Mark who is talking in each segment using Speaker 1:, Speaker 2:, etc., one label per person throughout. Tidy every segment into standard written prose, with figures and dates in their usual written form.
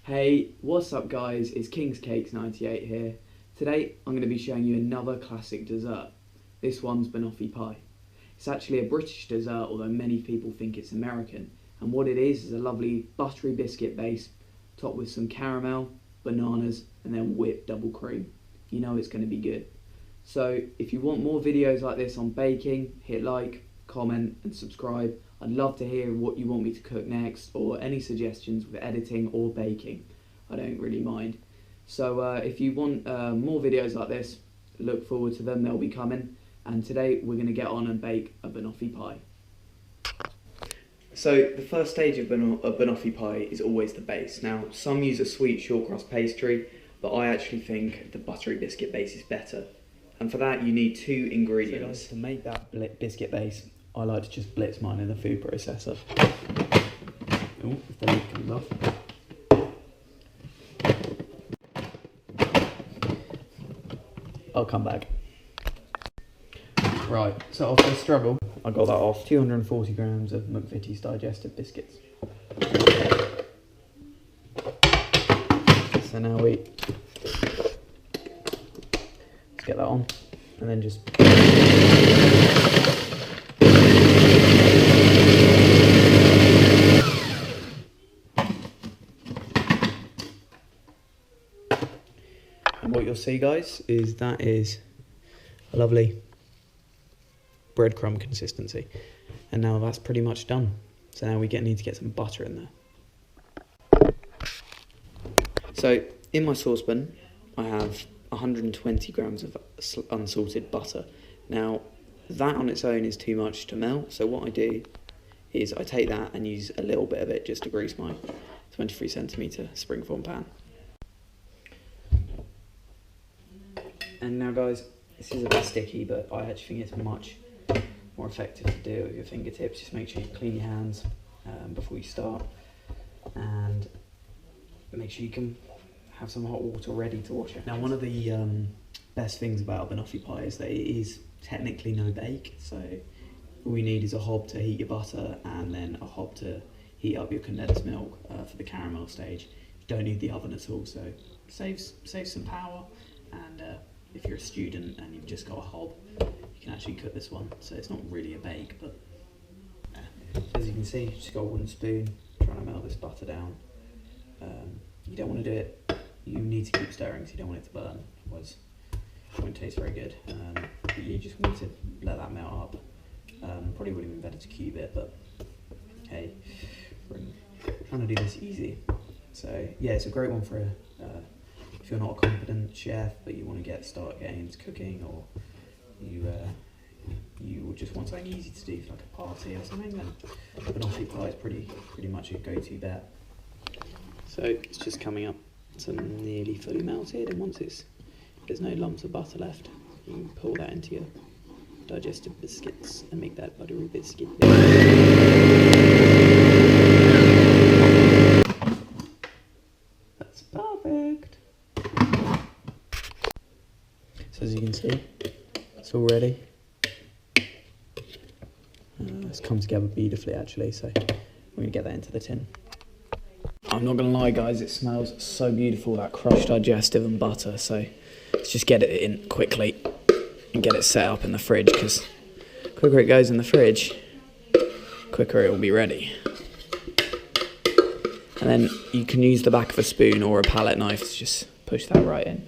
Speaker 1: Hey, what's up guys, it's King's Cakes 98 here. Today I'm going to be showing you another classic dessert. This one's Banoffee Pie. It's actually a British dessert, although many people think it's American. And what it is a lovely buttery biscuit base topped with some caramel, bananas and then whipped double cream. You know it's going to be good. So if you want more videos like this on baking, hit like, comment and subscribe. I'd love to hear what you want me to cook next or any suggestions with editing or baking. I don't really mind. So if you want more videos like this, look forward to them, they'll be coming. And today we're going to get on and bake a Banoffee pie. So the first stage of Banoffee pie is always the base. Now some use a sweet short crust pastry, but I actually think the buttery biscuit base is better. And for that you need 2 ingredients. So to make that biscuit base, I like to just blitz mine in the food processor. Oh, if the lid comes off. I'll come back. Right, so after a struggle, I got that off. 240 grams of McVitie's digestive biscuits. So now let's get that on, and then just and what you'll see, guys, is that is a lovely breadcrumb consistency, and now that's pretty much done. So now we need to get some butter in there. So in my saucepan I have 120 grams of unsalted butter. Now that on its own is too much to melt, so what I do is I take that and use a little bit of it just to grease my 23 centimeter springform pan. And now guys, this is a bit sticky, but I actually think it's much more effective to do it with your fingertips. Just make sure you clean your hands before you start, and make sure you can have some hot water ready to wash it. Now one of the best things about Banoffee pie is that it is technically no bake, so all you need is a hob to heat your butter and then a hob to heat up your condensed milk for the caramel stage. You don't need the oven at all, so saves some power. And if you're a student and you've just got a hob, you can actually cook this one. So it's not really a bake, but as you can see, just got a wooden spoon trying to melt this butter down. You don't want to do it, you need to keep stirring because you don't want it to burn, otherwise it won't taste very good. But you just want to let that melt up. Probably would have been better to cube it, but hey, we're trying to do this easy. So yeah, it's a great one for if you're not a competent chef but you want to start getting into cooking, or you just want something easy to do for like a party or something, then Banoffee pie is pretty much a go-to bet. So it's just coming up to nearly fully melted, and once there's no lumps of butter left, you can pull that into your digestive biscuits and make that buttery biscuit. That's perfect. So as you can see, it's all ready. It's come together beautifully actually, so we're going to get that into the tin. I'm not going to lie guys, it smells so beautiful, that crushed digestive and butter, so let's just get it in quickly and get it set up in the fridge, because the quicker it goes in the fridge, quicker it will be ready. And then you can use the back of a spoon or a palette knife to just push that right in.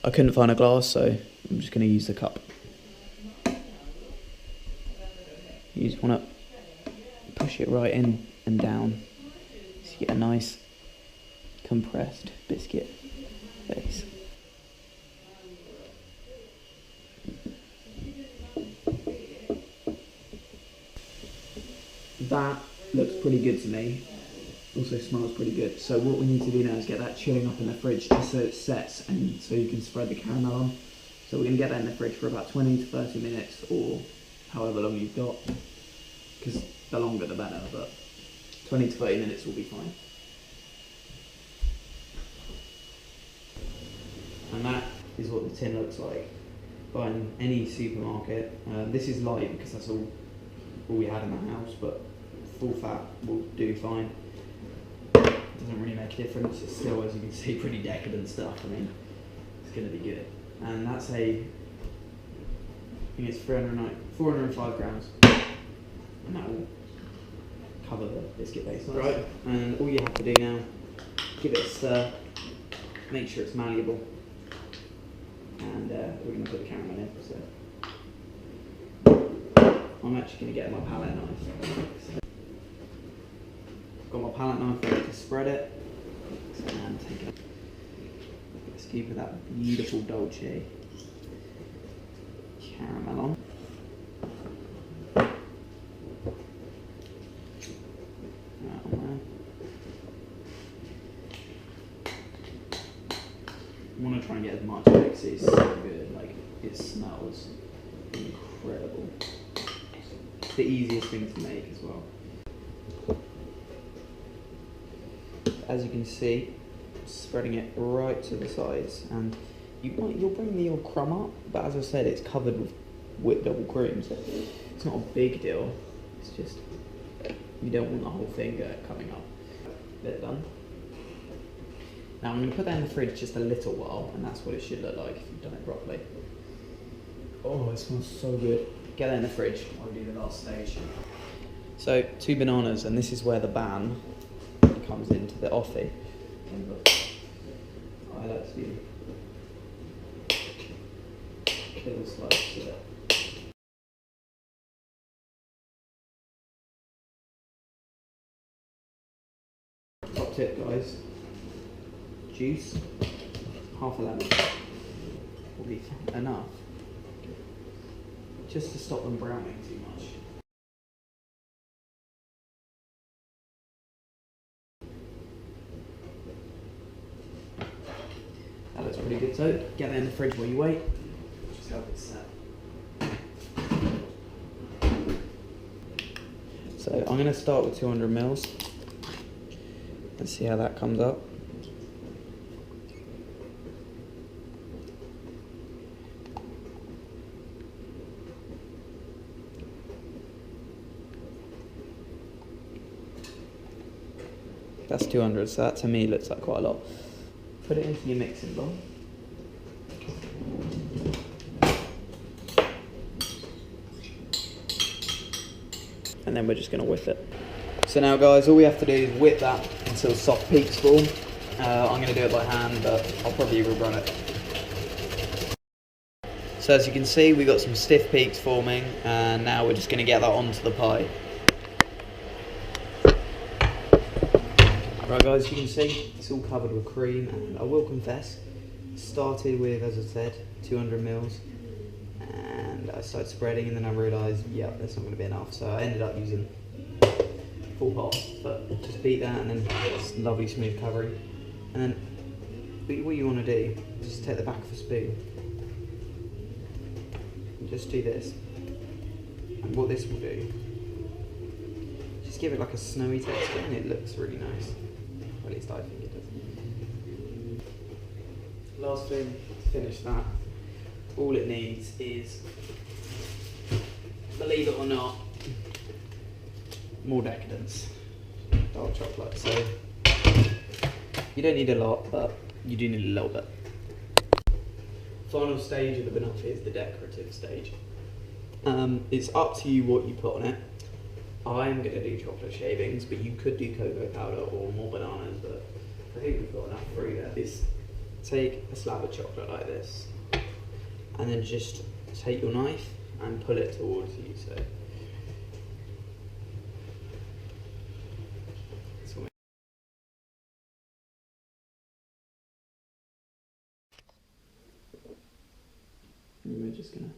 Speaker 1: I couldn't find a glass, so I'm just going to use the cup. You just want to push it right in and down so you get a nice compressed biscuit base. That looks pretty good to me. Also smells pretty good. So what we need to do now is get that chilling up in the fridge just so it sets and so you can spread the caramel on. So we're going to get that in the fridge for about 20 to 30 minutes or however long you've got, because the longer the better, but 20 to 30 minutes will be fine. And that is what the tin looks like. Buy in any supermarket. This is light because that's all all we had in the house, but full fat will do fine. Doesn't really make a difference. It's still, as you can see, pretty decadent stuff. I mean, it's going to be good. And that's I think it's 405 grams. And that will cover the biscuit base. Right. And all you have to do now, give it a stir, make sure it's malleable. And we're going to put the caramel in. So I'm actually going to get my palette knife. Got my palette knife ready to spread it. And take a scoop of that beautiful Dolce caramel on. I want to try and get as much of it because it's so good. Like, it smells incredible. It's the easiest thing to make as well. As you can see, spreading it right to the sides, and you'll bring the old crumb up, but as I said, it's covered with whipped double cream, so it's not a big deal. It's just you don't want the whole thing coming up. Bit done. Now I'm going to put that in the fridge just a little while, and that's what it should look like if you've done it properly. Oh, it smells so good. Get that in the fridge. I'll do the last stage. So 2 bananas, and this is where the ban comes into the offie. I like to do little slices of it. Top tip, guys. Juice, half a lemon will be enough just to stop them browning too much. That looks pretty good, so get that in the fridge while you wait. Just help it set. So I'm going to start with 200 mils and see how that comes up. That's 200, so that to me looks like quite a lot. Put it into your mixing bowl. And then we're just going to whip it. So now guys, all we have to do is whip that until soft peaks form. I'm going to do it by hand, but I'll probably rerun it. So as you can see, we've got some stiff peaks forming, and now we're just going to get that onto the pie. Right guys, you can see it's all covered with cream, and I will confess, started with, as I said, 200 mils, and I started spreading, and then I realised, yeah, that's not going to be enough, so I ended up using full pot, but just beat that, and then it's lovely smooth covering. And then what you want to do is just take the back of a spoon and just do this, and what this will do, just give it like a snowy texture, and it looks really nice. At least I think it does. Last thing to finish that, all it needs is, believe it or not, more decadence. Dark chocolate. So you don't need a lot, but you do need a little bit. Final stage of the banoffee is the decorative stage. It's up to you what you put on it. I'm going to do chocolate shavings, but you could do cocoa powder or more bananas, but I think we've got enough through there. Is take a slab of chocolate like this, and then just take your knife and pull it towards you. So and we're just going to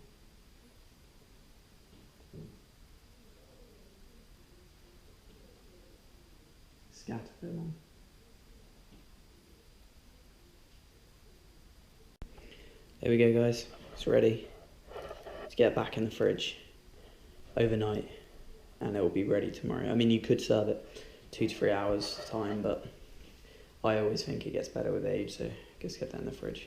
Speaker 1: scatter them on. There we go guys, it's ready to get back in the fridge overnight, and it will be ready tomorrow. I mean, you could serve it 2 to 3 hours time, but I always think it gets better with age, so just get that in the fridge.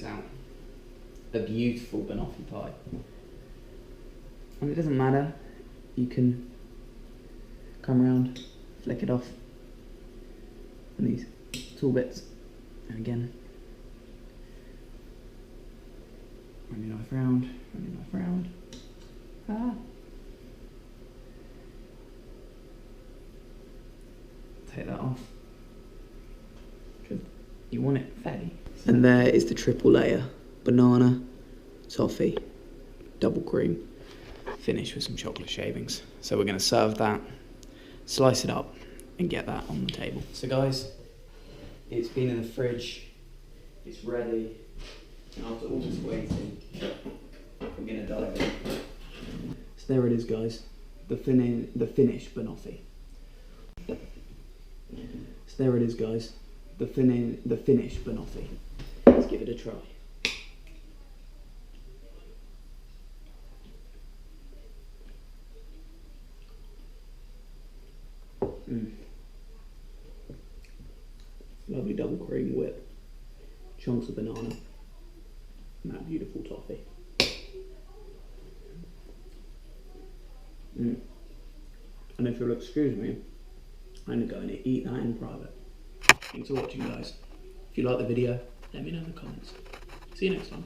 Speaker 1: makes out a beautiful banoffee pie. And it doesn't matter, you can come around, flick it off on these tool bits, and again, run your knife round, run your knife round. Take that off. You want it fatty. And there is the triple layer. Banana, toffee, double cream, finish with some chocolate shavings. So we're going to serve that, slice it up, and get that on the table. So guys, it's been in the fridge, it's ready, and after all this waiting, we're going to dive in. So there it is, guys, the finished banoffee. So there it is, guys, the finished banoffee. Let's give it a try. Lovely double cream whip, chunks of banana, and that beautiful toffee. And if you'll excuse me, I'm going to eat that in private. Thanks for watching, guys. If you like the video, let me know in the comments. See you next time.